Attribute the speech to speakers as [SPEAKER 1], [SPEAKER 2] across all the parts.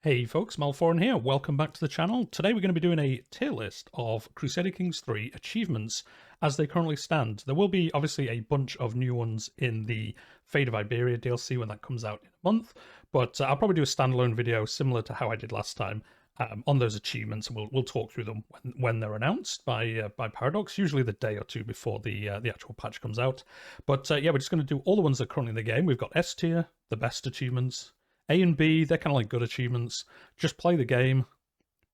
[SPEAKER 1] Hey folks, Malforian here. Welcome back to the channel. Today we're going to be doing a tier list of Crusader Kings 3 achievements as they currently stand. There will be obviously a bunch of new ones in the Fate of Iberia DLC when that comes out in a month, but I'll probably do a standalone video similar to how I did last time on those achievements, and we'll talk through them when they're announced by Paradox, usually the day or two before the actual patch comes out. But yeah, we're just going to do all the ones that are currently in the game. We've got S tier, the best achievements. A and B, they're kind of like good achievements. Just play the game.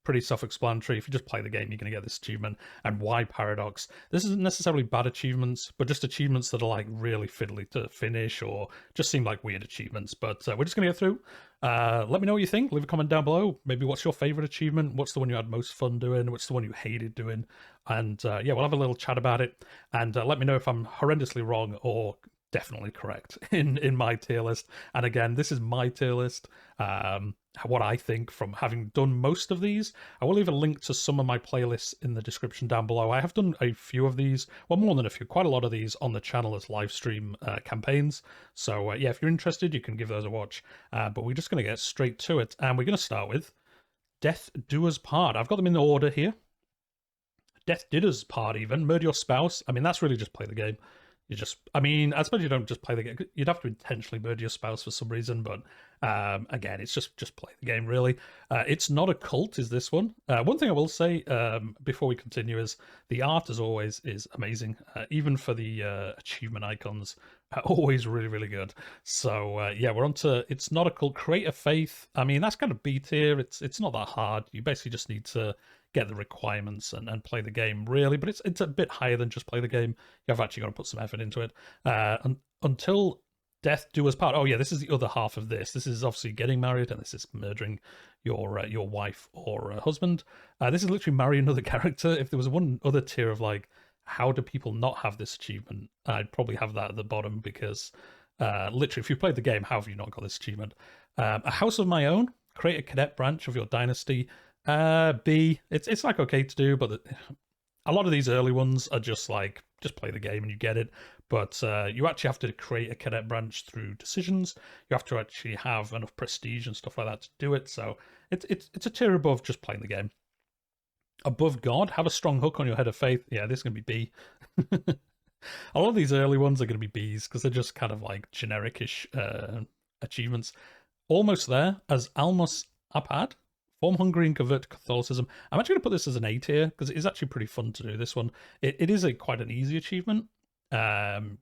[SPEAKER 1] Pretty self-explanatory. If you just play the game, you're going to get this achievement. And why Paradox? This isn't necessarily bad achievements, but just achievements that are like really fiddly to finish or just seem like weird achievements. But we're just going to get through. Let me know what you think. Leave a comment down below. Maybe what's your favorite achievement? What's the one you had most fun doing? What's the one you hated doing? And yeah, we'll have a little chat about it. And let me know if I'm horrendously wrong or definitely correct in my tier list. And again, this is my tier list. What I think from having done most of these. I will leave a link to some of my playlists in the description down below. I have done a few of these, well, more than a few, quite a lot of these on the channel as live stream campaigns. So yeah, if you're interested, you can give those a watch. But we're just going to get straight to it. And we're going to start with Death Do Us Part. I've got them in the order here. Death Did Us Part even. Murder Your Spouse. I mean, that's really just play the game. You just, I mean, I suppose you don't just play the game. You'd have to intentionally murder your spouse for some reason, but again, it's just play the game, really. It's not a cult, is this one. One thing I will say before we continue is the art, as always, is amazing. Even for the achievement icons, always really, really good. So yeah, we're on to It's Not a Cult. Create a Faith. I mean, that's kind of B tier. It's not that hard. You basically just need to get the requirements and play the game, really. But it's a bit higher than just play the game. You've actually got to put some effort into it. Until Death Do Us Part. Oh yeah, this is the other half of this. This is obviously getting married, and this is murdering your wife or husband. This is literally marry another character. If there was one other tier of like, how do people not have this achievement? I'd probably have that at the bottom because literally, if you played the game, how have you not got this achievement? A House of My Own. Create a cadet branch of your dynasty. B, it's like okay to do, but a lot of these early ones are just like, just play the game and you get it. But you actually have to create a cadet branch through decisions. You have to actually have enough prestige and stuff like that to do it. So it's a tier above just playing the game. Above God, have a strong hook on your head of faith. Yeah, this is going to be B. A lot of these early ones are going to be Bs because they're just kind of like generic-ish achievements. Almost there, as Almos Apad. Form Hungary and convert to Catholicism. I'm actually going to put this as an A tier because it is actually pretty fun to do this one. It is quite an easy achievement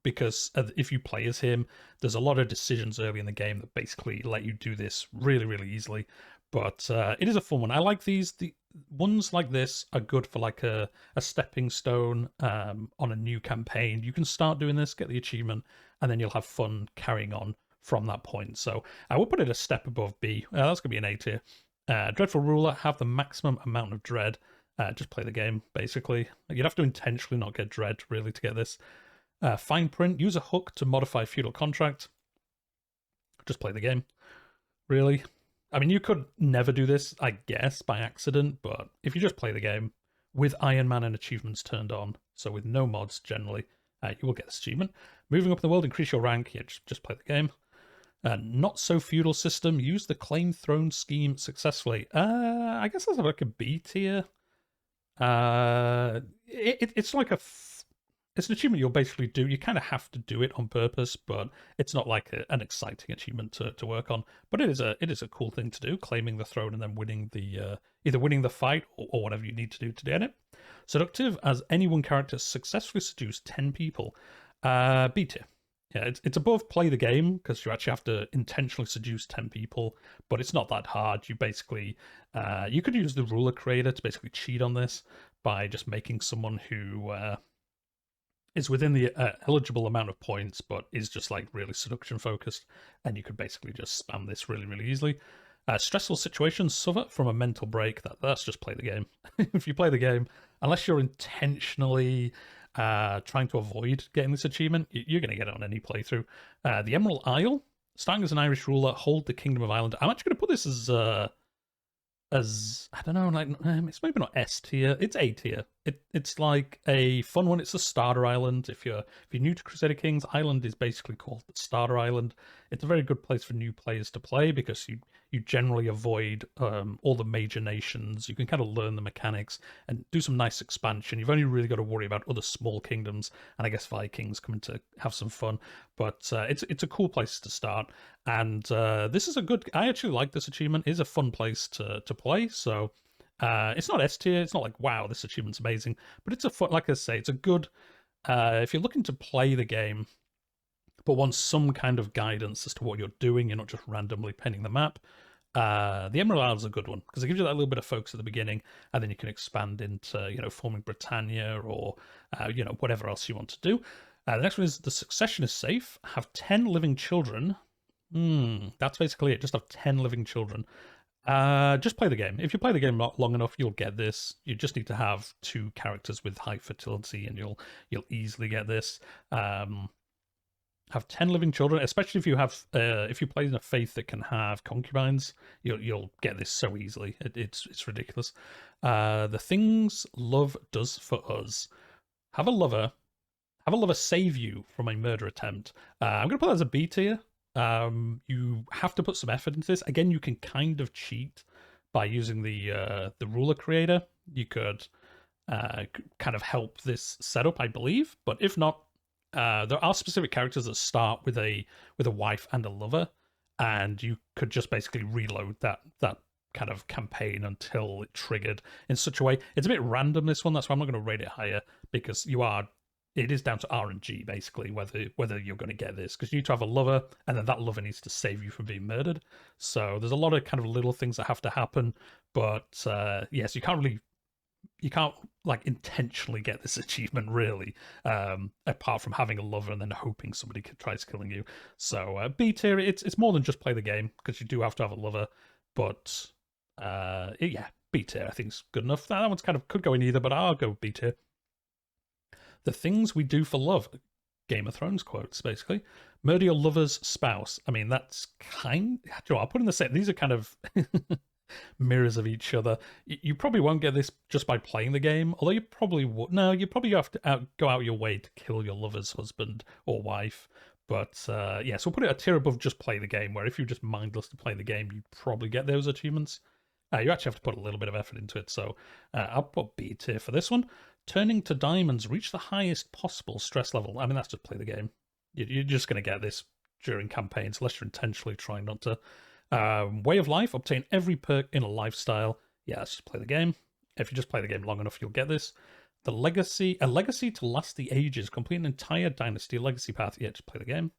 [SPEAKER 1] because if you play as him, there's a lot of decisions early in the game that basically let you do this really, really easily. But it is a fun one. I like these. The ones like this are good for like a stepping stone on a new campaign. You can start doing this, get the achievement, and then you'll have fun carrying on from that point. So I will put it a step above B. That's going to be an A tier. Dreadful Ruler, have the maximum amount of dread. Just play the game, basically. You'd have to intentionally not get dread, really, to get this. Fine Print, use a hook to modify feudal contract. Just play the game, really. I mean, you could never do this, I guess, by accident, but if you just play the game with Iron Man and achievements turned on, so with no mods, generally, you will get this achievement. Moving up in the world, increase your rank. Yeah, just play the game. Not so feudal system. Use the claim throne scheme successfully. I guess that's like a B tier. It's like it's an achievement you'll basically do. You kind of have to do it on purpose, but it's not like an exciting achievement to work on. But it is a cool thing to do, claiming the throne and then winning the either winning the fight or whatever you need to do to get it. Seductive, as any one character successfully seduce 10 people. B tier. Yeah, it's above play the game because you actually have to intentionally seduce 10 people, but it's not that hard. You basically, you could use the ruler creator to basically cheat on this by just making someone who is within the eligible amount of points, but is just like really seduction focused, and you could basically just spam this really, really easily. Stressful situations, suffer from a mental break. That's just play the game. If you play the game, unless you're intentionally trying to avoid getting this achievement, you're going to get it on any playthrough. The Emerald Isle, starting as an Irish ruler, hold the Kingdom of Ireland. I'm actually going to put this as I don't know, like it's maybe not S tier, it's A tier. It's like a fun one. It's a starter island. If you're new to Crusader Kings, Ireland is basically called the starter island. it's a very good place for new players to play because you generally avoid all the major nations. You can kind of learn the mechanics and do some nice expansion. You've only really got to worry about other small kingdoms, and I guess Vikings coming to have some fun. But it's a cool place to start, and this is a good. I actually like this achievement. It's a fun place to play. So it's not S tier. It's not like wow, this achievement's amazing, but it's a fun. Like I say, it's a good. If you're looking to play the game, but want some kind of guidance as to what you're doing, you're not just randomly penning the map. The Emerald Isle is a good one because it gives you that little bit of focus at the beginning, and then you can expand into forming Britannia or whatever else you want to do. The next one is the succession is safe. Have 10 living children. That's basically it. Just have 10 living children. Just play the game. If you play the game long enough, you'll get this. You just need to have 2 characters with high fertility, and you'll easily get this. Have 10 living children, especially if you play in a faith that can have concubines, you'll get this so easily. It's ridiculous. The things love does for us. Have a lover save you from a murder attempt. I'm gonna put that as a B tier. You have to put some effort into this. Again, you can kind of cheat by using the ruler creator. You could kind of help this setup, I believe, but if not, there are specific characters that start with a wife and a lover, and you could just basically reload that kind of campaign until it triggered in such a way. It's a bit random, this one. That's why I'm not going to rate it higher, because it is down to RNG basically whether you're going to get this, because you need to have a lover, and then that lover needs to save you from being murdered. So there's a lot of kind of little things that have to happen, but yes, you can't like intentionally get this achievement really, apart from having a lover and then hoping somebody tries killing you. So B tier, it's more than just play the game, because you do have to have a lover, but yeah, B tier I think is good enough. That one's kind of could go in either, but I'll go B tier. The things we do for love, Game of Thrones quotes basically. Murder your lover's spouse. I mean, that's I'll put in the set. These are kind of mirrors of each other. You probably won't get this just by playing the game, although you probably would. No, you probably have to go out your way to kill your lover's husband or wife. But yeah, so we'll put it a tier above just play the game, where if you're just mindless to play the game, you probably get those achievements. You actually have to put a little bit of effort into it, so I'll put B tier for this one. Turning to diamonds, reach the highest possible stress level. I mean, that's just play the game. You're just going to get this during campaigns, unless you're intentionally trying not to. Way of life, obtain every perk in a lifestyle. Yeah, let's just play the game. If you just play the game long enough, you'll get this. A legacy to last the ages, complete an entire dynasty legacy path. Yeah, just play the game.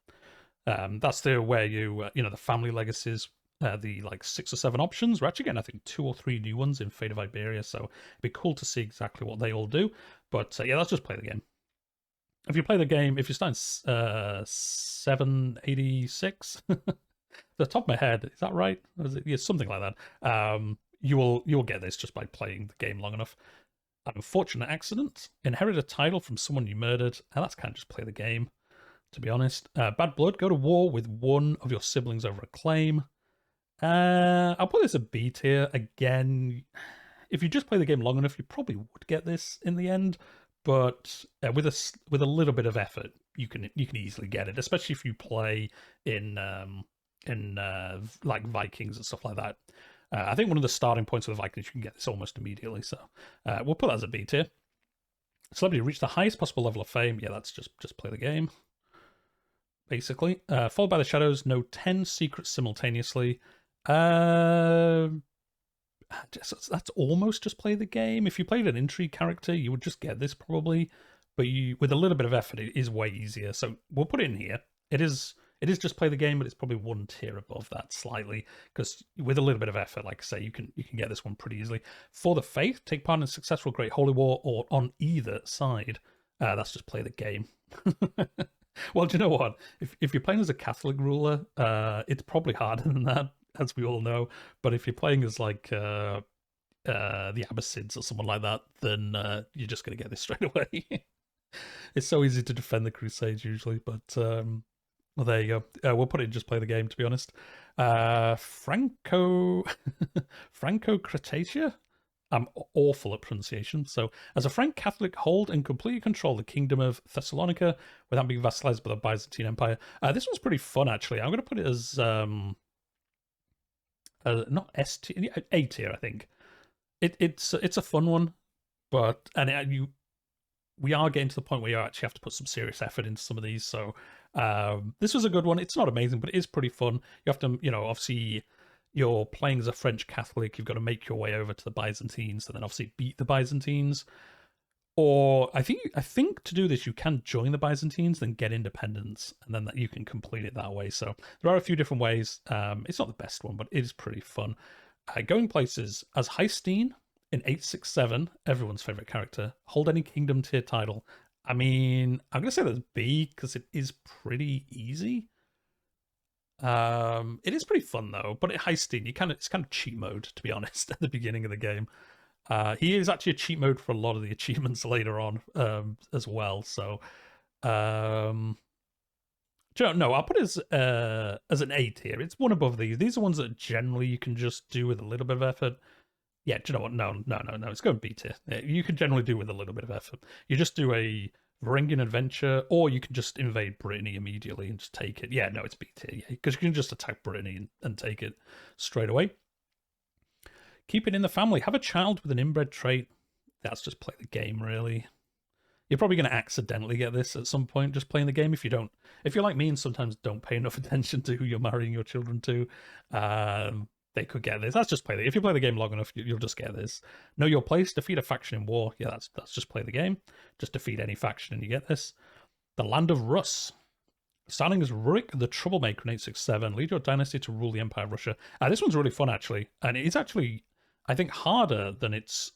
[SPEAKER 1] That's where you the family legacies, the like 6 or 7 options. We're actually getting, I think, 2 or 3 new ones in Fate of Iberia, so it'd be cool to see exactly what they all do. But yeah, let's just play the game. If you play the game, if you're starting 786, the top of my head, is that right? Yeah, something like that. You will get this just by playing the game long enough. An unfortunate accident. Inherit a title from someone you murdered. And that's kind of just play the game, to be honest. Bad blood. Go to war with one of your siblings over a claim. I'll put this a B tier. Again, if you just play the game long enough, you probably would get this in the end. But with a little bit of effort, you can easily get it, especially if you play in like Vikings and stuff like that. I think one of the starting points of the Vikings, you can get this almost immediately. So we'll put that as a B tier. Celebrity reach the highest possible level of fame. Yeah, that's just play the game, basically. Followed by the shadows. Know 10 secrets simultaneously. That's almost just play the game. If you played an intrigue character, you would just get this probably, but with a little bit of effort, it is way easier. So we'll put it in here. It is just play the game, but it's probably 1 tier above that slightly, because with a little bit of effort, like I say, you can get this one pretty easily. For the faith, take part in a successful Great Holy War or on either side. That's just play the game. Well, do you know what? If you're playing as a Catholic ruler, it's probably harder than that, as we all know. But if you're playing as like the Abbasids or someone like that, then you're just going to get this straight away. It's so easy to defend the Crusades usually, but well, there you go. We'll put it in just play the game, to be honest. Franco Cretaceous. I'm awful at pronunciation. So, as a Frank Catholic, hold and completely control the kingdom of Thessalonica without being vassalized by the Byzantine Empire. This one's pretty fun, actually. I'm going to put it as not S tier, A tier, I think. It's a fun one, but we are getting to the point where you actually have to put some serious effort into some of these. So this was a good one. It's not amazing, but it is pretty fun. You have to, obviously you're playing as a French Catholic. You've got to make your way over to the Byzantines and then obviously beat the Byzantines. Or I think to do this, you can join the Byzantines, then get independence, and then you can complete it that way. So there are a few different ways. It's not the best one, but it is pretty fun. Going places as Heistine in 867, everyone's favorite character. Hold any kingdom tier title. I mean, I'm gonna say that's B because it is pretty easy. It is pretty fun though, but at Heistine, it's kind of cheat mode to be honest at the beginning of the game. He is actually a cheat mode for a lot of the achievements later on as well. So, no, I'll put it as an A tier. It's one above these. These are ones that generally you can just do with a little bit of effort. Yeah, do you know what? No. It's going to be B tier. You can generally do with a little bit of effort. You just do a Varangian adventure, or you can just invade Brittany immediately and just take it. Yeah, no, it's B tier. Because you can just attack Brittany and take it straight away. Keep it in the family. Have a child with an inbred trait. That's just play the game, really. You're probably going to accidentally get this at some point, just playing the game. If you're like me and sometimes don't pay enough attention to who you're marrying your children to, they could get this. That's just play the. If you play the game long enough, you'll just get this. Know your place. Defeat a faction in war. Yeah, that's just play the game. Just defeat any faction and you get this. The Land of Rus. Starting as Rurik the Troublemaker in 867. Lead your dynasty to rule the Empire of Russia. This one's really fun, actually. And it's actually, I think, harder than it's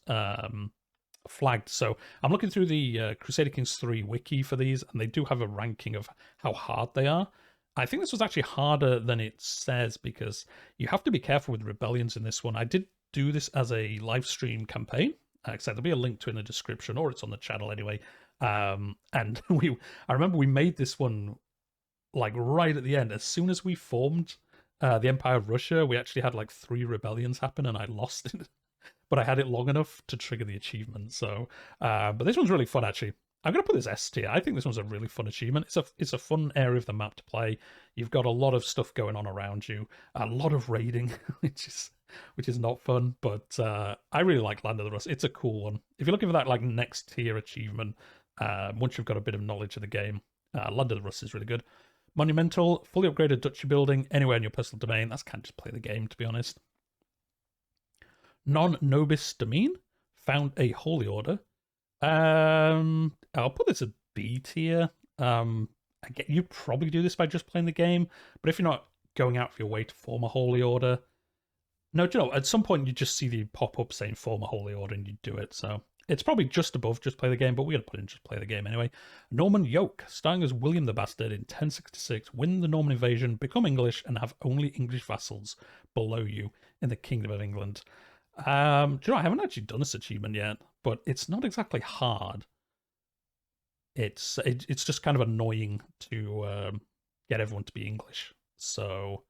[SPEAKER 1] flagged. So I'm looking through the Crusader Kings 3 wiki for these, and they do have a ranking of how hard they are. I think this was actually harder than it says because you have to be careful with rebellions in this one. I did do this as a live stream campaign. There'll be a link to it in the description, or it's on the channel anyway. And I remember we made this one like right at the end. As soon as we formed the Empire of Russia, we actually had like 3 rebellions happen, and I lost it. But I had it long enough to trigger the achievement. So, but this one's really fun actually. I'm gonna put this S tier. I think this one's a really fun achievement. It's a fun area of the map to play. You've got a lot of stuff going on around you, a lot of raiding, which is not fun. But I really like Land of the Rust. It's a cool one. If you're looking for that like next tier achievement, once you've got a bit of knowledge of the game, Land of the Rust is really good. Monumental, fully upgraded duchy building anywhere in your personal domain. That's kind of just play the game, to be honest. Non nobis domain, found a holy order. I'll put this at B tier. You probably do this by just playing the game, but if you're not going out for your way to form a holy order, no, do you know, at some point you just see the pop up saying form a holy order and you do it. So it's probably just above just play the game, but we're gonna put in just play the game anyway. Norman Yoke, starting as William the Bastard in 1066, win the Norman invasion, become English, and have only English vassals below you in the Kingdom of England. Do you know, I haven't actually done this achievement yet, but it's not exactly hard. It's just kind of annoying to get everyone to be English. So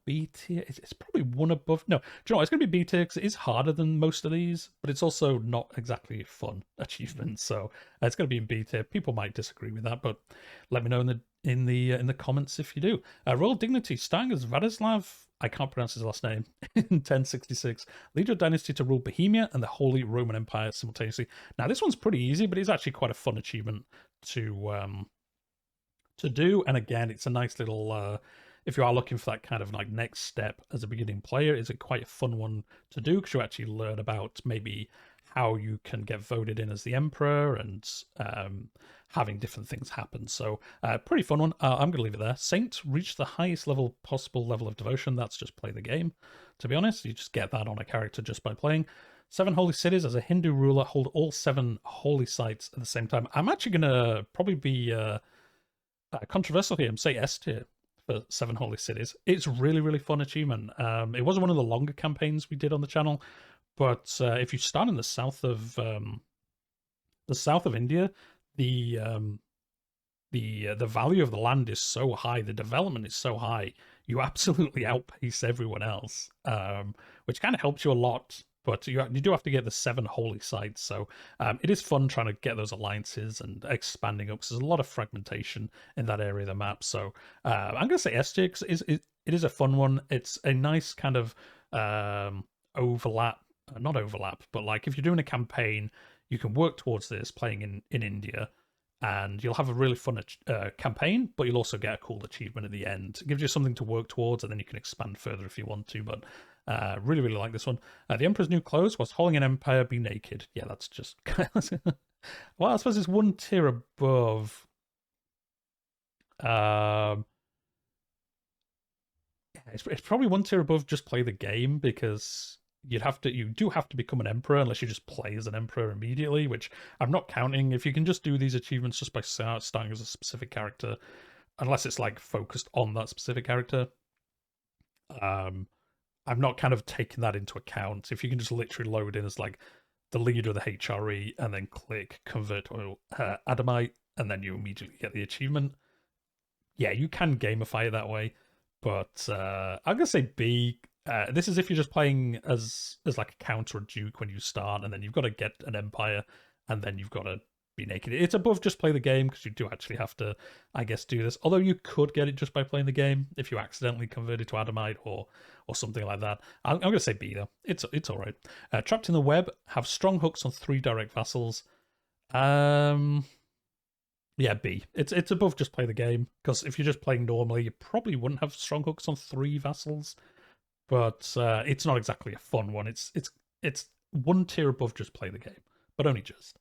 [SPEAKER 1] B tier, it's probably one above. No, do you know what? It's going to be B tier because it is harder than most of these, but it's also not exactly a fun achievement. So it's going to be in B tier. People might disagree with that, but let me know in the comments if you do. Royal Dignity, starting as Vladislav, I can't pronounce his last name, in 1066. Lead your dynasty to rule Bohemia and the Holy Roman Empire simultaneously. Now, this one's pretty easy, but it's actually quite a fun achievement to do. And again, it's a nice little, if you are looking for that kind of like next step as a beginning player, it's quite a fun one to do because you actually learn about maybe how you can get voted in as the emperor and having different things happen. So pretty fun one. I'm going to leave it there. Saint, reach the highest possible level of devotion. That's just play the game. To be honest, you just get that on a character just by playing. 7 holy cities. As a Hindu ruler, hold all 7 holy sites at the same time. I'm actually going to probably be controversial here and say S tier for 7 holy cities. It's really, really fun achievement. It wasn't one of the longer campaigns we did on the channel, but if you start in the south of India, the value of the land is so high, the development is so high, you absolutely outpace everyone else, which kind of helps you a lot. but you do have to get the 7 holy sites. So it is fun trying to get those alliances and expanding up, because there's a lot of fragmentation in that area of the map. So I'm gonna say S tier, 'cause it is a fun one. It's a nice kind of overlap, not overlap, but like if you're doing a campaign, you can work towards this playing in India, and you'll have a really fun campaign, but you'll also get a cool achievement at the end. It gives you something to work towards, and then you can expand further if you want to. But really, really like this one. The Emperor's New Clothes was holding an empire, be naked. Yeah, that's just... well, I suppose it's one tier above. It's probably one tier above just play the game, because you do have to become an emperor unless you just play as an emperor immediately, which I'm not counting. If you can just do these achievements just by starting as a specific character, unless it's like focused on that specific character, I'm not kind of taking that into account. If you can just literally load in as like the leader of the HRE and then click convert to Adamite, and then you immediately get the achievement, yeah, you can gamify it that way. But I'm gonna say B. This is if you're just playing as like a count or a duke when you start, and then you've got to get an empire, and then you've got to be naked. It's above just play the game, because you do actually have to, I guess, do this. Although you could get it just by playing the game if you accidentally converted to Adamite or something like that. I'm gonna say B though. It's all right. Trapped in the Web, have strong hooks on 3 direct vassals. Yeah, B. It's above just play the game, because if you're just playing normally, you probably wouldn't have strong hooks on 3 vassals. But it's not exactly a fun one. It's one tier above just play the game, but only just.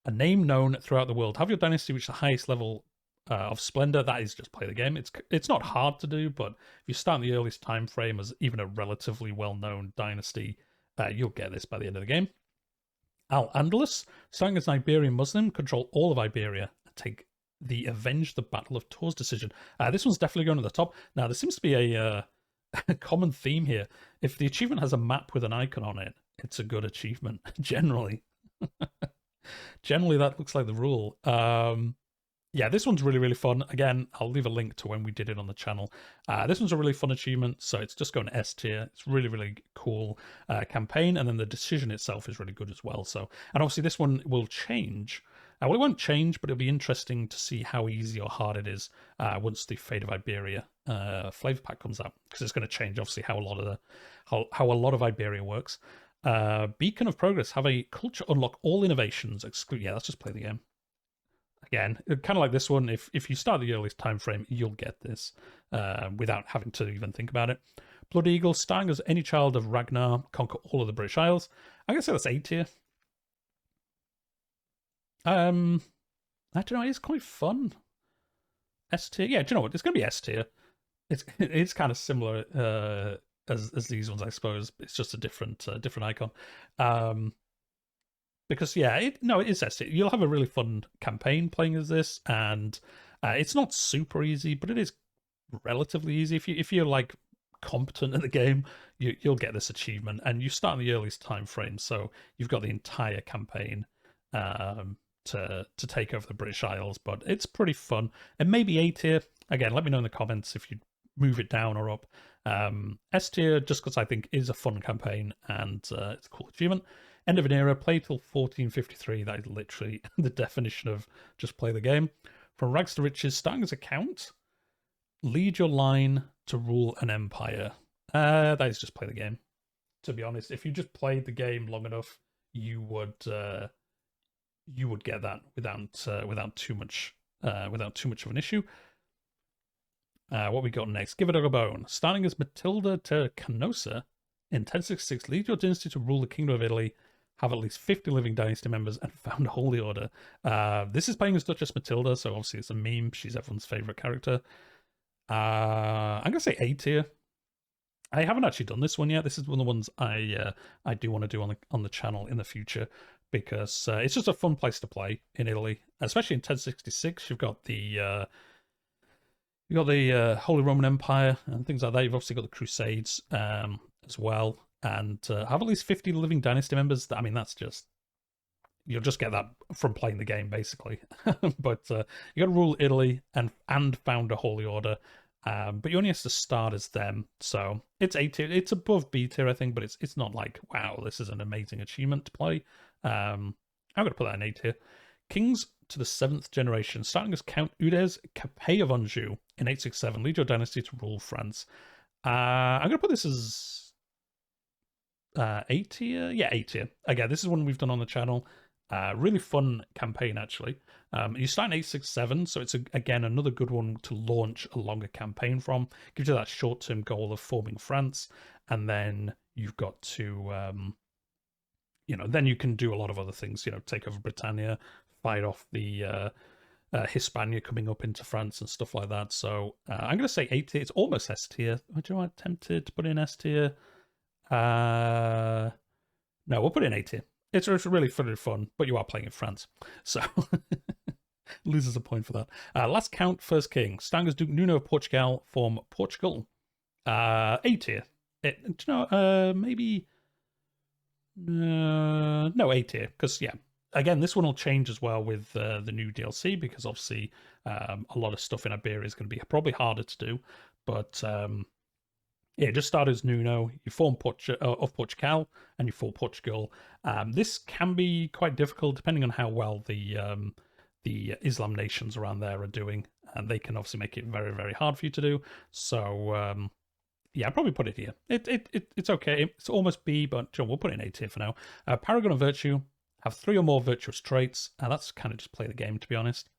[SPEAKER 1] A name known throughout the world. Have your dynasty reach the highest level of splendor. That is just play the game. It's not hard to do, but if you start in the earliest time frame as even a relatively well-known dynasty, you'll get this by the end of the game. Al-Andalus, starting as an Iberian Muslim, control all of Iberia and take the Avenge the Battle of Tours decision. This one's definitely going to the top. Now, there seems to be a common theme here. If the achievement has a map with an icon on it, it's a good achievement, generally. Generally, that looks like the rule. Yeah, this one's really, really fun. Again, I'll leave a link to when we did it on the channel. This one's a really fun achievement, so it's just going S tier. It's really, really cool campaign, and then the decision itself is really good as well. So, and obviously this one will change. Well, it won't change, but it'll be interesting to see how easy or hard it is once the Fate of Iberia flavor pack comes out, because it's going to change obviously how a lot of Iberia works. Beacon of Progress, have a culture unlock all innovations. Yeah, let's just play the game. Again, kind of like this one, if you start the earliest time frame, you'll get this without having to even think about it. Blood Eagle, starting as any child of Ragnar, conquer all of the British Isles. I'm going to say that's A tier. I don't know, it's quite fun. S tier? Yeah, do you know what? It's going to be S tier. It's kind of similar as these ones, I suppose. It's just a different icon. Because yeah, it is S tier. You'll have a really fun campaign playing as this, and it's not super easy, but it is relatively easy. If you're like competent at the game, you'll get this achievement, and you start in the earliest time frame, so you've got the entire campaign to take over the British Isles. But it's pretty fun, and maybe A tier. Again, let me know in the comments if you move it down or up. S tier, just because I think is a fun campaign, and it's a cool achievement. End of an era, play till 1453. That is literally the definition of just play the game. From rags to riches, starting as a count, lead your line to rule an empire. That is just play the game. To be honest, if you just played the game long enough, you would get that without too much of an issue. What we got next? Give it a bone. Starting as Matilda to Canossa in 1066, lead your dynasty to rule the Kingdom of Italy. Have at least 50 living dynasty members and found a holy order. This is playing as Duchess Matilda, so obviously it's a meme. She's everyone's favorite character. I'm gonna say A tier. I haven't actually done this one yet. This is one of the ones I do want to do on the channel in the future, because it's just a fun place to play in Italy, especially in 1066. You've got the Holy Roman Empire and things like that. You've obviously got the Crusades as well, and have at least 50 living dynasty members. I mean, that's just, you'll just get that from playing the game, basically. But you got to rule Italy and found a holy order. But you only have to start as them, so it's A tier. It's above B tier, I think, but it's not like, wow, this is an amazing achievement to play. I'm gonna put that in A tier. Kings to the 7th generation, starting as Count Eudes Capet of Anjou in 867, lead your dynasty to rule France. I'm gonna put this as A tier. Yeah, A tier. Again, this is one we've done on the channel. Really fun campaign, actually. You start in 867, so it's again another good one to launch a longer campaign from. Gives you that short-term goal of forming France, and then you've got to, then you can do a lot of other things. Take over Britannia, fight off the Hispania coming up into France and stuff like that. So I'm going to say A tier. It's almost S tier. Would you want tempted to put in S tier? No, we'll put in A tier. It's really fun, but you are playing in France, so loses a point for that. Last count, first king. Stanger's Duke Nuno of Portugal from Portugal. A tier. Maybe no, A tier, because yeah, again, this one will change as well with the new DLC, because obviously a lot of stuff in Iberia is going to be probably harder to do, but yeah, just start as Nuno. You form of Portugal, and you form Portugal. This can be quite difficult depending on how well the Islam nations around there are doing, and they can obviously make it very, very hard for you to do. So yeah, I'd probably put it here. It's okay. It's almost B, but we'll put it in A tier for now. Paragon of Virtue. Have 3 or more virtuous traits. That's kind of just play the game, to be honest.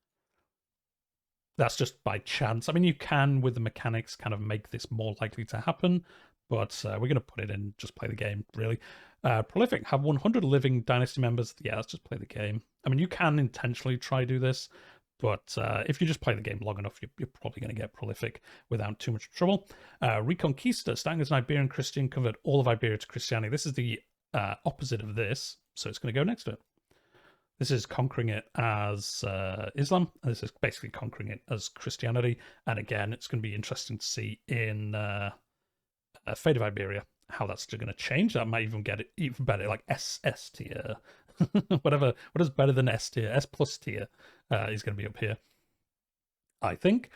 [SPEAKER 1] That's just by chance. I mean, you can, with the mechanics, kind of make this more likely to happen, but we're going to put it in, just play the game, really. Prolific, have 100 living dynasty members. Yeah, let's just play the game. I mean, you can intentionally try do this, but if you just play the game long enough, you're probably going to get Prolific without too much trouble. Reconquista, starting as an Iberian Christian, convert all of Iberia to Christianity. This is the opposite of this, so it's going to go next to it. This is conquering it as Islam, and this is basically conquering it as Christianity. And again, it's going to be interesting to see in Fate of Iberia how that's going to change. That might even get it even better, like S tier, whatever. What is better than S tier? S plus tier is going to be up here, I think.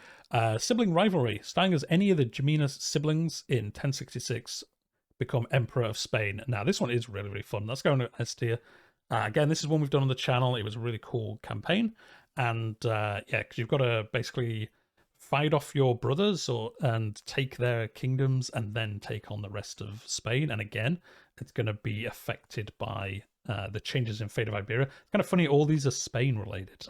[SPEAKER 1] Sibling rivalry, starting as any of the Jimena siblings in 1066 become Emperor of Spain. Now, this one is really, really fun. Let's go into S tier. Again, this is one we've done on the channel. It was a really cool campaign. And yeah, because you've got to basically fight off your brothers and take their kingdoms and then take on the rest of Spain. And again, it's going to be affected by the changes in Fate of Iberia. It's kind of funny, all these are Spain related.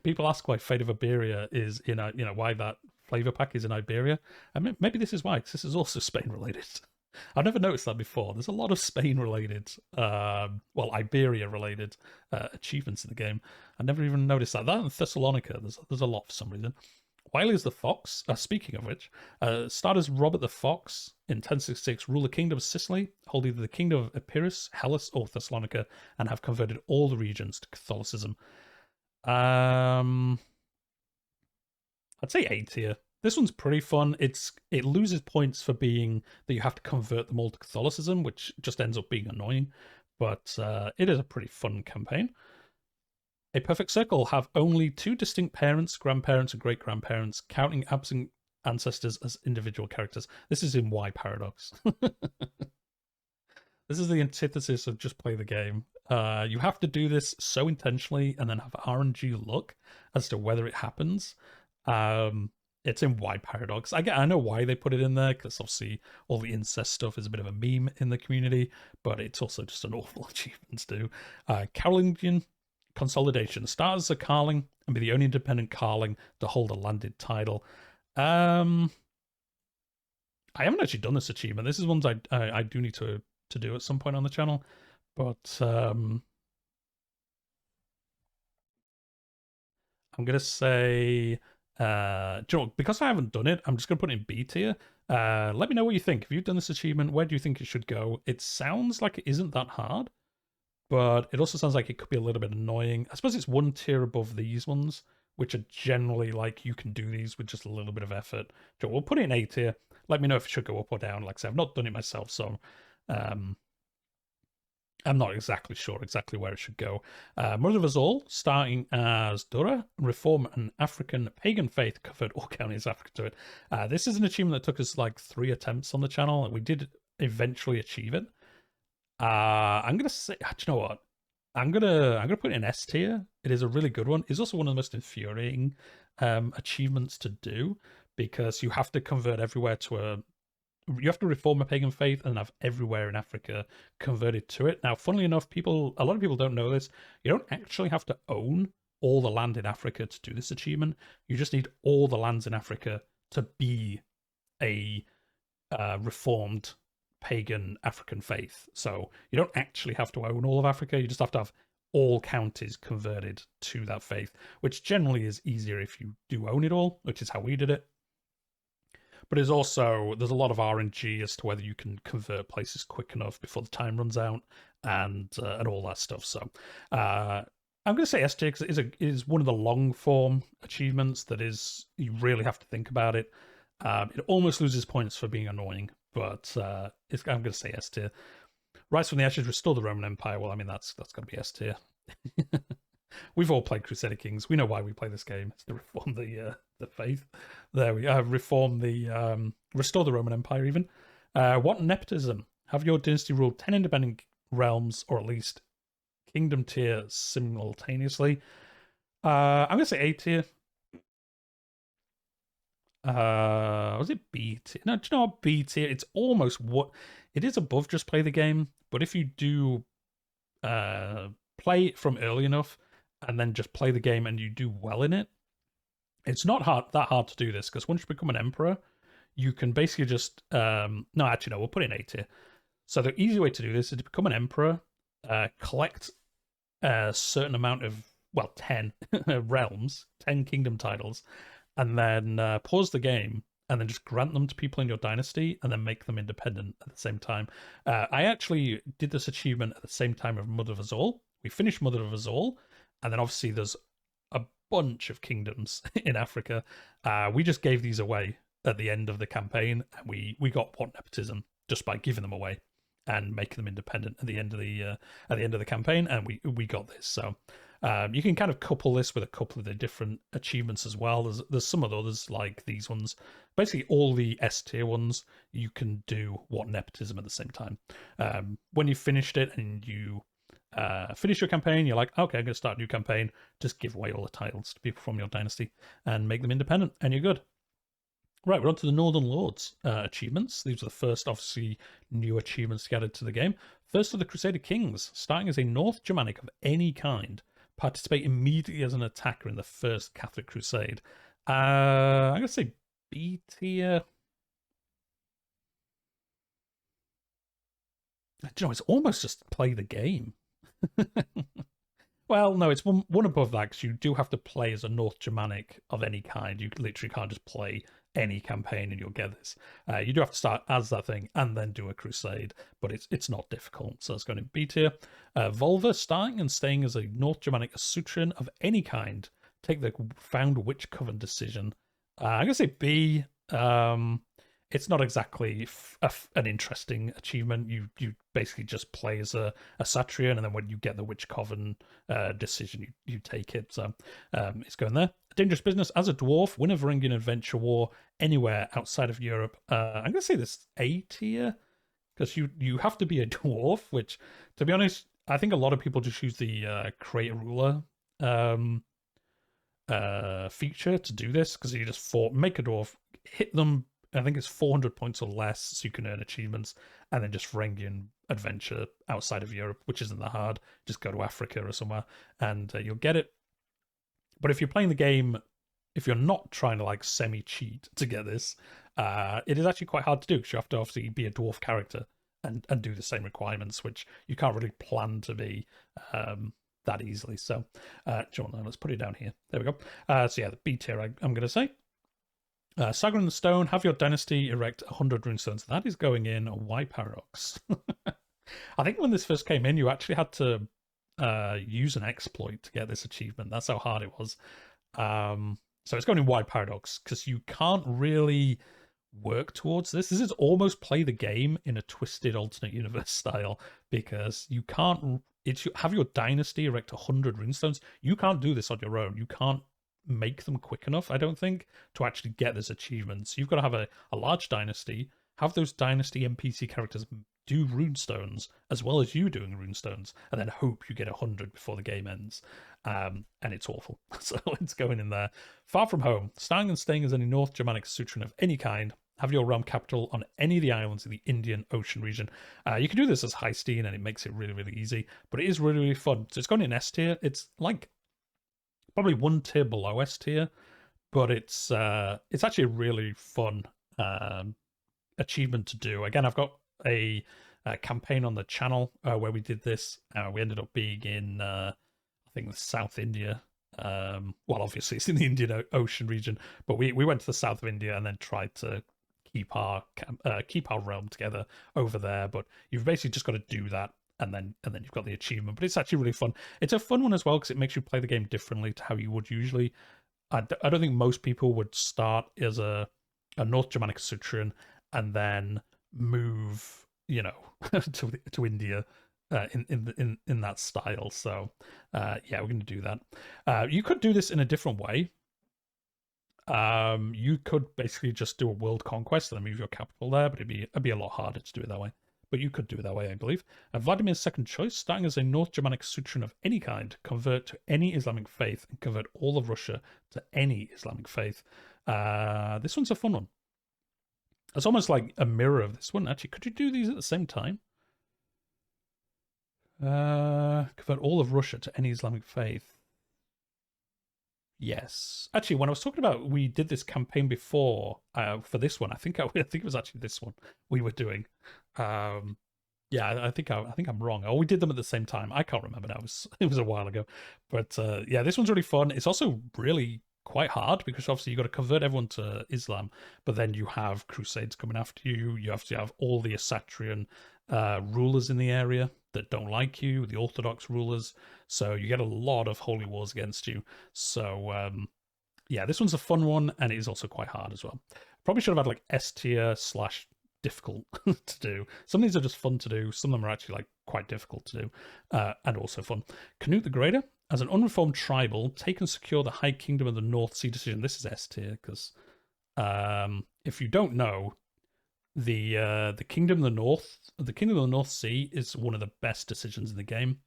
[SPEAKER 1] People ask why Fate of Iberia is in, why that flavor pack is in Iberia. I mean, maybe this is why, because this is also Spain related. I've never noticed that before. There's a lot of Spain-related, Iberia-related achievements in the game. I never even noticed that. That and Thessalonica, there's a lot for some reason. Wiley is the Fox. Speaking of which, start as Robert the Fox in 1066, rule the kingdom of Sicily, hold either the kingdom of Epirus, Hellas, or Thessalonica, and have converted all the regions to Catholicism. I'd say A tier. This one's pretty fun. It loses points for being that you have to convert them all to Catholicism, which just ends up being annoying. But it is a pretty fun campaign. A perfect circle have only 2 distinct parents, grandparents, and great-grandparents, counting absent ancestors as individual characters. This is in Y Paradox. This is the antithesis of just play the game. You have to do this so intentionally and then have RNG luck as to whether it happens. It's in Y Paradox. I know why they put it in there, because obviously all the incest stuff is a bit of a meme in the community, but it's also just an awful achievement to do. Carolingian Consolidation. Start as a Carling and be the only independent Carling to hold a landed title. I haven't actually done this achievement. This is ones I do need to do at some point on the channel, but I'm going to say... because I haven't done it, I'm just going to put it in B tier. Let me know what you think. If you've done this achievement, where do you think it should go? It sounds like it isn't that hard, but it also sounds like it could be a little bit annoying. I suppose it's 1 tier above these ones, which are generally like you can do these with just a little bit of effort. So we'll put it in A tier. Let me know if it should go up or down. Like I said, I've not done it myself, so I'm not exactly sure exactly where it should go. Mother of us all, starting as Dura, reform an African pagan faith, covered all counties Africa to it. This is an achievement that took us like 3 attempts on the channel, and we did eventually achieve it. I'm gonna say, do you know what? I'm gonna put it in S tier. It is a really good one. It's also one of the most infuriating achievements to do because you have to convert everywhere to a you have to reform a pagan faith and have everywhere in Africa converted to it. Now, funnily enough, a lot of people don't know this. You don't actually have to own all the land in Africa to do this achievement. You just need all the lands in Africa to be a reformed pagan African faith. So you don't actually have to own all of Africa. You just have to have all counties converted to that faith, which generally is easier if you do own it all, which is how we did it. But there's a lot of RNG as to whether you can convert places quick enough before the time runs out and all that stuff. So I'm going to say S tier because it is one of the long form achievements that is you really have to think about it. It almost loses points for being annoying, but I'm going to say S tier. Rise from the Ashes, restore the Roman Empire. Well, I mean that's got to be S tier. We've all played Crusader Kings. We know why we play this game. It's to reform the faith. There we reform the restore the Roman Empire. Even what nepotism? Have your dynasty ruled 10 independent realms or at least kingdom tier simultaneously? I'm gonna say A tier. Was it B tier? No, do you know what B tier? It's almost what it is above just play the game. But if you do play it from early enough and then just play the game and you do well in it, it's not that hard to do this because once you become an emperor, you can basically just no, actually no, we'll put it in A tier. So the easy way to do this is to become an emperor, collect a certain amount of 10 realms, 10 kingdom titles, and then pause the game and then just grant them to people in your dynasty and then make them independent at the same time. I actually did this achievement at the same time of Mother of Us All. We finished Mother of Us All, and then obviously there's a bunch of kingdoms in Africa. We just gave these away at the end of the campaign, and we got what nepotism just by giving them away and making them independent at the end of the campaign, and we got this. So you can kind of couple this with a couple of the different achievements as well. There's some of the others like these ones. Basically, all the S tier ones you can do what nepotism at the same time. When you finished it and you finish your campaign, you're like, okay, I'm going to start a new campaign. Just give away all the titles to people from your dynasty and make them independent, and you're good. Right, we're on to the Northern Lords achievements. These are the first, obviously, new achievements to get added to the game. First are the Crusader Kings, starting as a North Germanic of any kind. Participate immediately as an attacker in the First Catholic Crusade. I'm going to say B tier. Do you know, it's almost just play the game. Well, no, it's one above that because you do have to play as a North Germanic of any kind. You literally can't just play any campaign and you'll get this. You do have to start as that thing and then do a crusade, but it's not difficult. So it's going in B tier. Volva, starting and staying as a North Germanic Asutrian of any kind. Take the found witch coven decision. I'm going to say B. It's not exactly an interesting achievement. You basically just play as a Satrian, and then when you get the Witch Coven decision, you take it. So it's going there. Dangerous business as a dwarf, win a Varangian adventure war anywhere outside of Europe. I'm going to say this A tier because you have to be a dwarf, which, to be honest, I think a lot of people just use the create a ruler feature to do this because you just make a dwarf, hit them. I think it's 400 points or less, so you can earn achievements, and then just Varangian adventure outside of Europe, which isn't that hard. Just go to Africa or somewhere, and you'll get it. But if you're playing the game, if you're not trying to like semi-cheat to get this, it is actually quite hard to do because you have to obviously be a dwarf character and do the same requirements, which you can't really plan to be that easily. So, John, let's put it down here. There we go. So yeah, the B tier I'm going to say. Saga in the Stone, have your dynasty erect 100 runestones. That is going in. Why Paradox? I think when this first came in, you actually had to use an exploit to get this achievement. That's how hard it was. So it's going in Wide Paradox because you can't really work towards this. This is almost play the game in a twisted alternate universe style, because you can't have your dynasty erect 100 runestones. You can't do this on your own. You can't make them quick enough, I don't think, to actually get this achievement. So you've got to have a large dynasty, have those dynasty NPC characters do runestones as well as you doing runestones, and then hope you get 100 before the game ends. And it's awful. So it's going in there. Far from home, starting and staying as any North Germanic Sutran of any kind. Have your realm capital on any of the islands in the Indian Ocean region. You can do this as Heisteen, and it makes it really, really easy. But it is really, really fun. So it's going in S tier. It's like probably one tier below S tier, but it's actually a really fun achievement to do. Again, I've got a campaign on the channel where we did this. We ended up being in I think South India. Well, obviously it's in the Indian Ocean region, but we went to the south of India and then tried to keep our realm together over there. But you've basically just got to do that, and then you've got the achievement. But it's actually really fun. It's a fun one as well because it makes you play the game differently to how you would usually. I don't think most people would start as a North Germanic Sutran and then move, to India in that style. So yeah, we're going to do that. You could do this in a different way. You could basically just do a world conquest and then move your capital there, but it'd be a lot harder to do it that way. But you could do it that way, I believe. Vladimir's second choice, starting as a North Germanic Sutran of any kind, convert to any Islamic faith and convert all of Russia to any Islamic faith. This one's a fun one. It's almost like a mirror of this one. Actually, could you do these at the same time? Convert all of Russia to any Islamic faith. Yes. Actually, when I was talking about we did this campaign before for this one, I think it was actually this one we were doing. Yeah, I think I'm wrong. Oh, we did them at the same time. I can't remember now. It was a while ago. But yeah, this one's really fun. It's also really quite hard because obviously you've got to convert everyone to Islam, but then you have Crusades coming after you. You have to have all the Asatrian rulers in the area that don't like you, the Orthodox rulers. So you get a lot of holy wars against you. So yeah, this one's a fun one, and it is also quite hard as well. Probably should have had like S tier / difficult to do. Some of these are just fun to do. Some of them are actually like quite difficult to do, and also fun. Canute the Greater, as an unreformed tribal, take and secure the High Kingdom of the North Sea decision. This is S tier because if you don't know, the Kingdom of the North Sea is one of the best decisions in the game.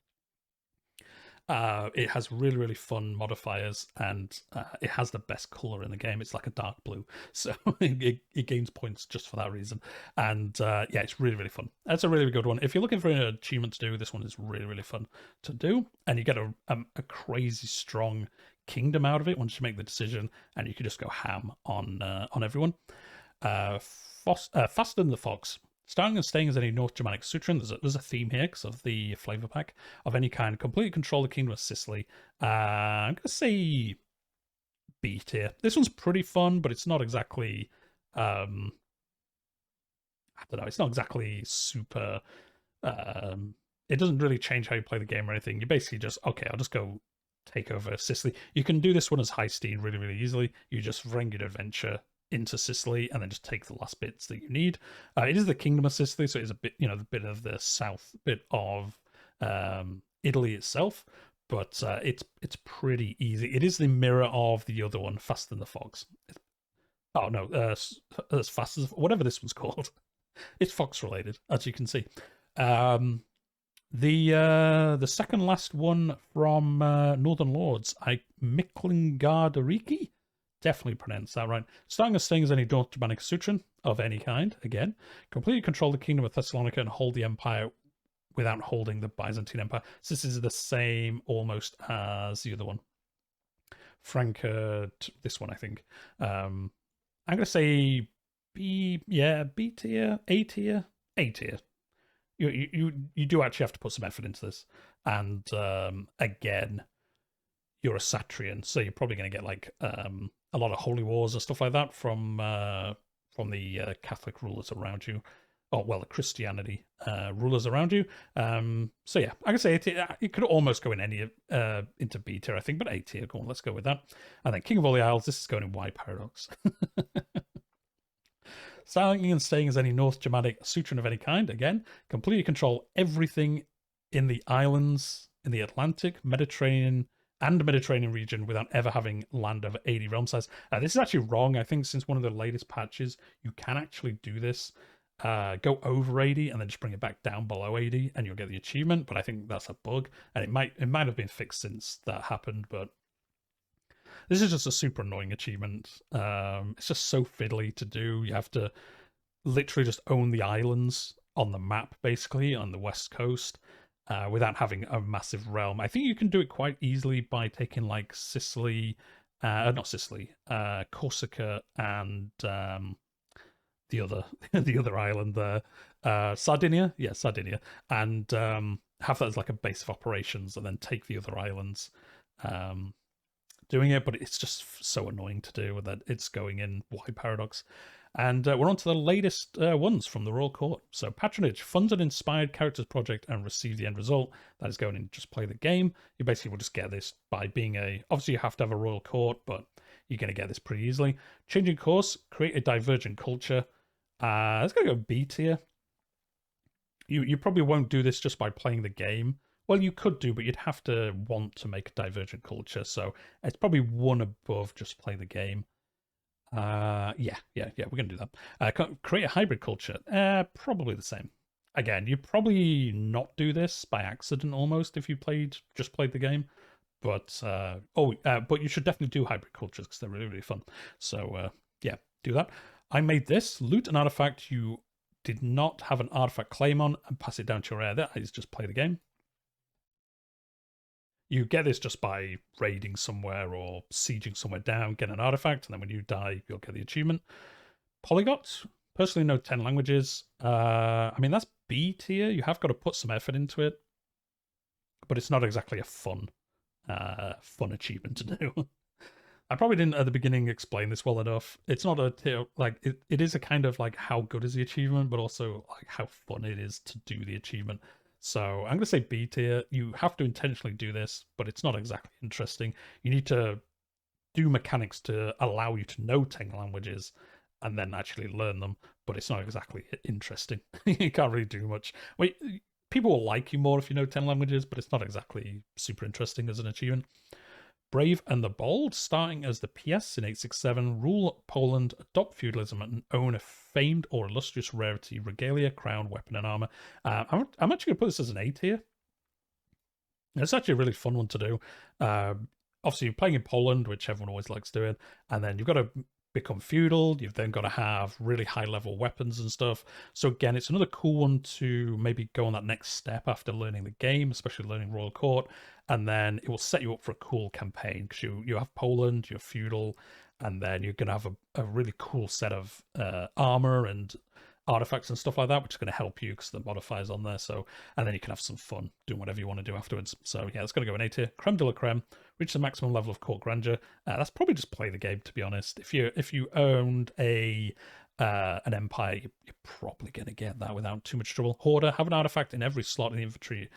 [SPEAKER 1] It has really, really fun modifiers, and it has the best color in the game. It's like a dark blue, so it gains points just for that reason. And yeah, it's really, really fun. That's a really good one. If you're looking for an achievement to do, this one is really, really fun to do, and you get a crazy strong kingdom out of it once you make the decision, and you can just go ham on everyone. Faster than the Fox. Starting and staying as any North Germanic Sutran, there's a theme here because of the flavor pack of any kind. Completely control the Kingdom of Sicily. I'm going to say B tier. This one's pretty fun, but it's not exactly... I don't know, it's not exactly super... it doesn't really change how you play the game or anything. You basically just, okay, I'll just go take over Sicily. You can do this one as Heisteen really, really easily. You just bring your adventure into Sicily and then just take the last bits that you need. It is the Kingdom of Sicily, so it is a bit, the bit of the south bit of Italy itself, but it's pretty easy. It is the mirror of the other one, Faster Than the Fox. Oh no, as fast as whatever this one's called. It's Fox related, as you can see. The second last one from Northern Lords, Miklingardariki. Definitely pronounced that right. Starting and staying as any North Germanic Sutran of any kind, again. Completely control the Kingdom of Thessalonica and hold the empire without holding the Byzantine Empire. So this is the same almost as the other one. Franca, this one, I think. I'm going to say B tier, A tier, A tier. You do actually have to put some effort into this. And again, you're a Satrian, so you're probably going to get like a lot of holy wars and stuff like that from the Catholic rulers around you, or well, the Christianity rulers around you. So yeah, I can say it could almost go in any into B tier, I think, but A tier. Go on, let's go with that. And then King of all the Isles. This is going in Y paradox. Starting and staying as any North Germanic Sutran of any kind. Again, completely control everything in the islands, in the Atlantic, Mediterranean, and Mediterranean region without ever having land over 80 realm size. This is actually wrong. I think since one of the latest patches, you can actually do this. Go over 80 and then just bring it back down below 80 and you'll get the achievement, but I think that's a bug, and it might have been fixed since that happened, but this is just a super annoying achievement. It's just so fiddly to do. You have to literally just own the islands on the map, basically, on the west coast, without having a massive realm. I think you can do it quite easily by taking, like, Sicily, not Sicily, Corsica, and the other the other island there, Sardinia. Yeah, Sardinia, and have that as like a base of operations, and then take the other islands. Doing it, but it's just so annoying to do that it's going in Y Paradox. And we're on to the latest ones from the Royal Court. So Patronage funds an inspired characters project and receive the end result. That is going in just play the game. You basically will just get this by being obviously you have to have a Royal Court, but you're going to get this pretty easily. Changing course, create a divergent culture. Let's go B tier. You probably won't do this just by playing the game. Well, you could do, but you'd have to want to make a divergent culture. So it's probably one above just play the game. Yeah, we're going to do that. Create a hybrid culture. Probably the same. Again, you probably not do this by accident almost if you just played the game. But but you should definitely do hybrid cultures because they're really, really fun. So yeah, do that. I made this. Loot an artifact you did not have an artifact claim on and pass it down to your heir. That is just play the game. You get this just by raiding somewhere or sieging somewhere down, get an artifact, and then when you die, you'll get the achievement. Polyglot, personally know 10 languages. I mean, that's B tier. You have got to put some effort into it, but it's not exactly a fun achievement to do. I probably didn't at the beginning explain this well enough. It's not a tier, like, it is a kind of like how good is the achievement, but also like how fun it is to do the achievement. So I'm going to say B tier. You have to intentionally do this, but it's not exactly interesting. You need to do mechanics to allow you to know 10 languages and then actually learn them, but it's not exactly interesting. You can't really do much. Wait, people will like you more if you know 10 languages, but it's not exactly super interesting as an achievement. Brave and the Bold, starting as the PS in 867, rule Poland, adopt feudalism, and own a famed or illustrious rarity, regalia, crown, weapon, and armor. I'm actually going to put this as an A tier. It's actually a really fun one to do. Obviously, you're playing in Poland, which everyone always likes doing, and then you've got to become feudal. You've then got to have really high level weapons and stuff. So again, it's another cool one to maybe go on that next step after learning the game, especially learning Royal Court, and then it will set you up for a cool campaign because you have Poland, you're feudal, and then you're going to have a really cool set of armor and artifacts and stuff like that, which is going to help you because the modifiers on there. So, and then you can have some fun doing whatever you want to do afterwards. So yeah, it's going to go in A tier. Creme de la creme, reach the maximum level of court grandeur. That's probably just play the game, to be honest. If you owned an empire, you're probably going to get that without too much trouble. Hoarder, have an artifact in every slot in the infantry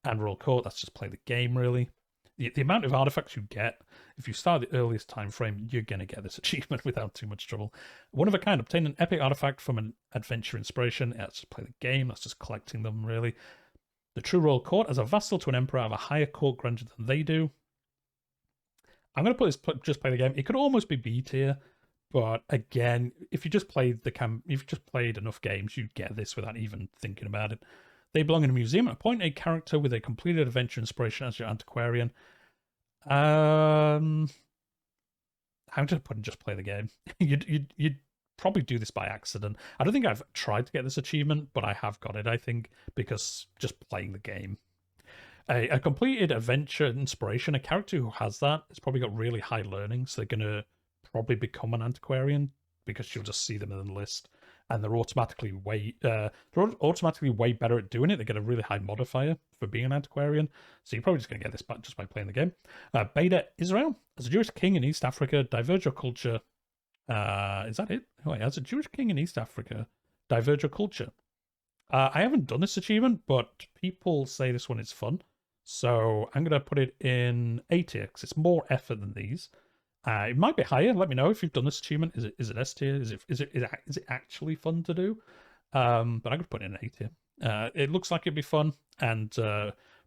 [SPEAKER 1] and Royal Court. That's just play the game, really. The amount of artifacts you get, if you start the earliest time frame, you're going to get this achievement without too much trouble. One of a kind, obtain an epic artifact from an adventure inspiration. Yeah, let's just play the game. That's just collecting them, really. The true Royal Court, as a vassal to an emperor, have a higher court grandeur than they do. I'm going to put this just play the game. It could almost be B tier, but again, if you just played if you just played enough games, you'd get this without even thinking about it. They belong in a museum. Appoint a character with a completed adventure inspiration as your antiquarian. I'm just putting just play the game. You'd probably do this by accident. I don't think I've tried to get this achievement, but I have got it, I think, because just playing the game. A completed adventure inspiration, a character who has that has probably got really high learning, so they're going to probably become an antiquarian because you'll just see them in the list. And they're automatically way better at doing it. They get a really high modifier for being an antiquarian. So you're probably just going to get this just by playing the game. Beta Israel. As a Jewish king in East Africa, diverge your culture. Is that it? Wait, as a Jewish king in East Africa, diverge your culture. I haven't done this achievement, but people say this one is fun. So I'm going to put it in A tier because it's more effort than these. It might be higher. Let me know if you've done this achievement. Is it S tier? Is it actually fun to do? But I'm gonna put it in an A tier. It looks like it'd be fun, and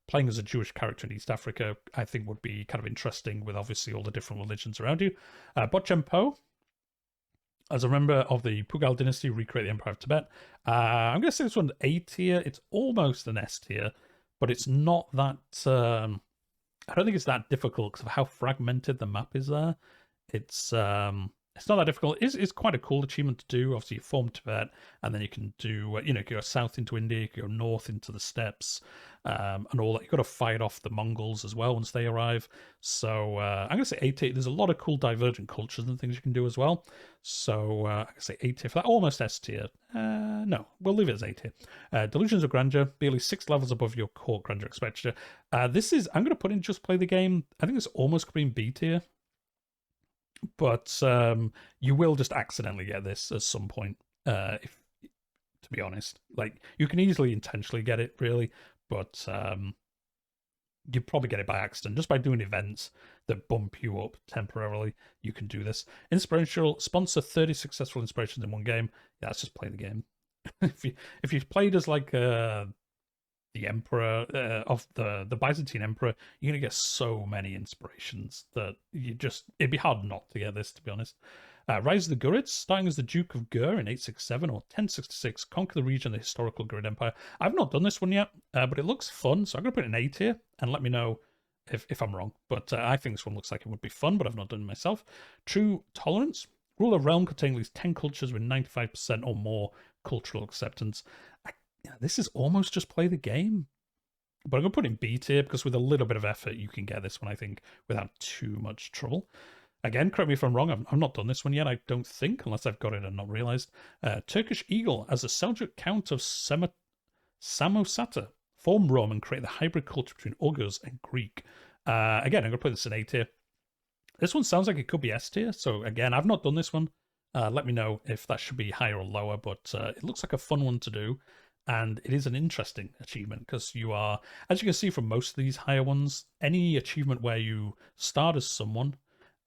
[SPEAKER 1] playing as a Jewish character in East Africa, I think, would be kind of interesting with obviously all the different religions around you. Botchampo, as a member of the Pugal dynasty, recreate the Empire of Tibet. I'm going to say this one's A tier. It's almost an S tier, but it's not that. I don't think it's that difficult because of how fragmented the map is there. It's not that difficult. It's quite a cool achievement to do. Obviously, you form Tibet, and then you can do, you can go south into India, you can go north into the steppes, and all that. You've got to fight off the Mongols as well once they arrive. So I'm going to say A tier. There's a lot of cool divergent cultures and things you can do as well. So I'm going to say A tier for that. Almost S tier. No, we'll leave it as A tier. Delusions of Grandeur, barely 6 levels above your core grandeur expenditure. I'm going to put in just play the game. I think it's almost been B tier. But you will just accidentally get this at some point, if, to be honest. Like, you can easily intentionally get it, really, but you probably get it by accident. Just by doing events that bump you up temporarily, you can do this. Inspirational, sponsor 30 successful inspirations in one game. Yeah, let's just play the game. if you've played as, like, the emperor of the Byzantine emperor, you're gonna get so many inspirations that it'd be hard not to get this, to be honest. Rise of the Gurids, starting as the Duke of Gur in 867 or 1066, conquer the region of the historical Gurid Empire. I've not done this one yet, but it looks fun, so I'm gonna put it in A tier and let me know if I'm wrong. But I think this one looks like it would be fun, but I've not done it myself. True Tolerance, rule a realm containing at least 10 cultures with 95% or more cultural acceptance. This is almost just play the game. But I'm going to put in B tier because with a little bit of effort, you can get this one, I think, without too much trouble. Again, correct me if I'm wrong. I've not done this one yet, I don't think, unless I've got it and not realized. Turkish Eagle, as the Seljuk Count of Samosata, form Rome and create the hybrid culture between Uyghurs and Greek. Again, I'm going to put this in A tier. This one sounds like it could be S tier. So again, I've not done this one. Let me know if that should be higher or lower, but it looks like a fun one to do. And it is an interesting achievement because you are, as you can see from most of these higher ones, any achievement where you start as someone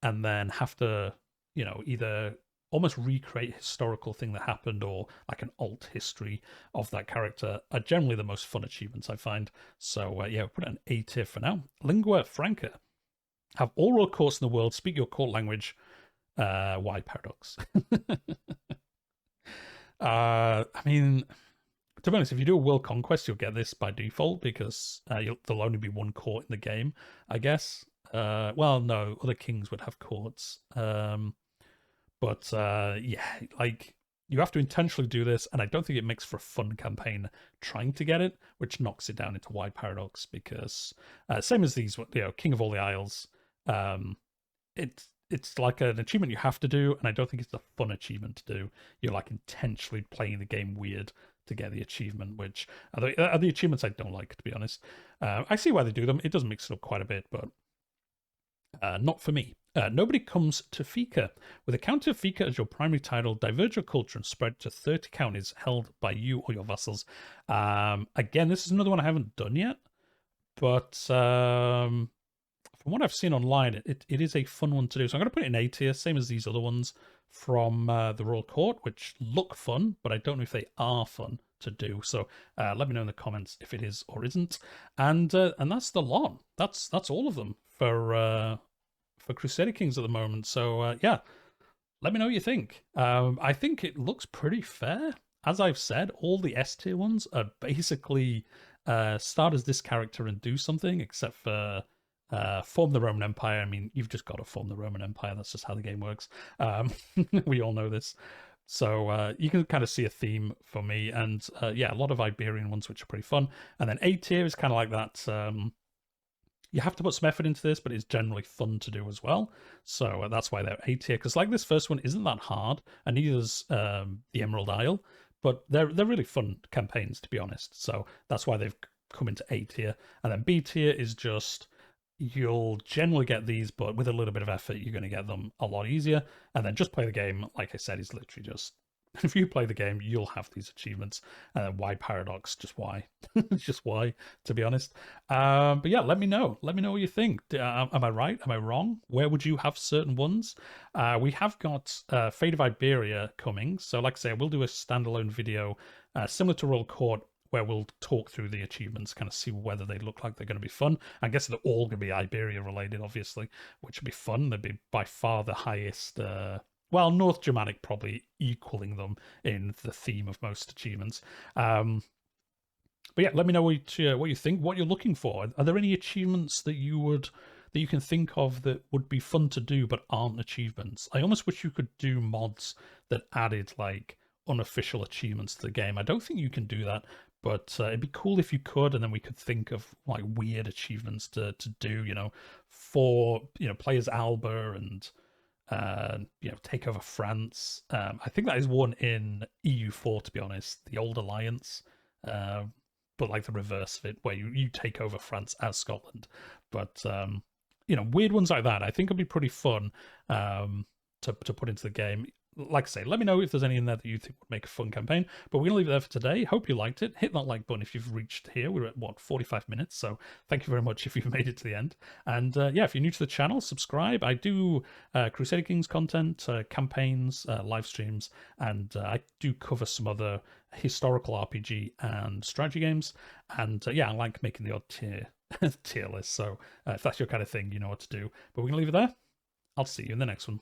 [SPEAKER 1] and then have to, either almost recreate a historical thing that happened or like an alt history of that character are generally the most fun achievements I find. So yeah, we'll put it an A tier for now. Lingua Franca. Have all royal courts in the world speak your court language. Why paradox? I mean, to be honest, if you do a world conquest, you'll get this by default because there'll only be one court in the game, I guess. Well, no, other kings would have courts. But yeah, like, you have to intentionally do this, and I don't think it makes for a fun campaign trying to get it, which knocks it down into why paradox, because same as these, King of all the Isles, it's like an achievement you have to do, and I don't think it's a fun achievement to do. You're like intentionally playing the game weird to get the achievement, which are the achievements I don't like, to be honest. I see why they do them. It does mix it up quite a bit, but not for me. Nobody comes to Fika. With a county of Fika as your primary title, diverge your culture and spread to 30 counties held by you or your vassals. Again, this is another one I haven't done yet, but from what I've seen online, it is a fun one to do. So I'm going to put it in A tier, same as these other ones from the Royal Court, which look fun, but I don't know if they are fun to do. So let me know in the comments if it is or isn't. And that's the lot. That's all of them for Crusader Kings at the moment. So yeah, let me know what you think. I think it looks pretty fair. As I've said, all the S tier ones are basically start as this character and do something, except for form the Roman Empire. I mean, you've just got to form the Roman Empire. That's just how the game works. We all know this. So you can kind of see a theme for me. And yeah, a lot of Iberian ones, which are pretty fun. And then A tier is kind of like that. You have to put some effort into this, but it's generally fun to do as well. So that's why they're A tier. Because like this first one isn't that hard, and neither is the Emerald Isle. But they're really fun campaigns, to be honest. So that's why they've come into A tier. And then B tier is just, you'll generally get these, but with a little bit of effort, you're going to get them a lot easier. And then just play the game, like I said, is literally just If you play the game, you'll have these achievements. Why Paradox? Just why? Just why, to be honest. But yeah, let me know. Let me know what you think. Am I right? Am I wrong? Where would you have certain ones? We have got Fate of Iberia coming. So like I say, we'll do a standalone video similar to Royal Court, where we'll talk through the achievements, kind of see whether they look like they're going to be fun. I guess they're all going to be Iberia related, obviously, which would be fun. They'd be by far the highest. Well, North Germanic probably equaling them in the theme of most achievements. But yeah, let me know what you think, what you're looking for. Are there any achievements that you can think of that would be fun to do but aren't achievements? I almost wish you could do mods that added like unofficial achievements to the game. I don't think you can do that, but it'd be cool if you could, and then we could think of like weird achievements to do, for players Alba and take over France. I think that is one in EU4, to be honest, the old alliance, but like the reverse of it, where you take over France as Scotland. But weird ones like that, I think would be pretty fun to put into the game. Like I say, let me know if there's any in there that you think would make a fun campaign. But we're going to leave it there for today. Hope you liked it. Hit that like button if you've reached here. We're at, 45 minutes. So thank you very much if you've made it to the end. And yeah, if you're new to the channel, subscribe. I do Crusader Kings content, campaigns, live streams, and I do cover some other historical RPG and strategy games. And yeah, I like making the odd tier list. So if that's your kind of thing, you know what to do. But we're going to leave it there. I'll see you in the next one.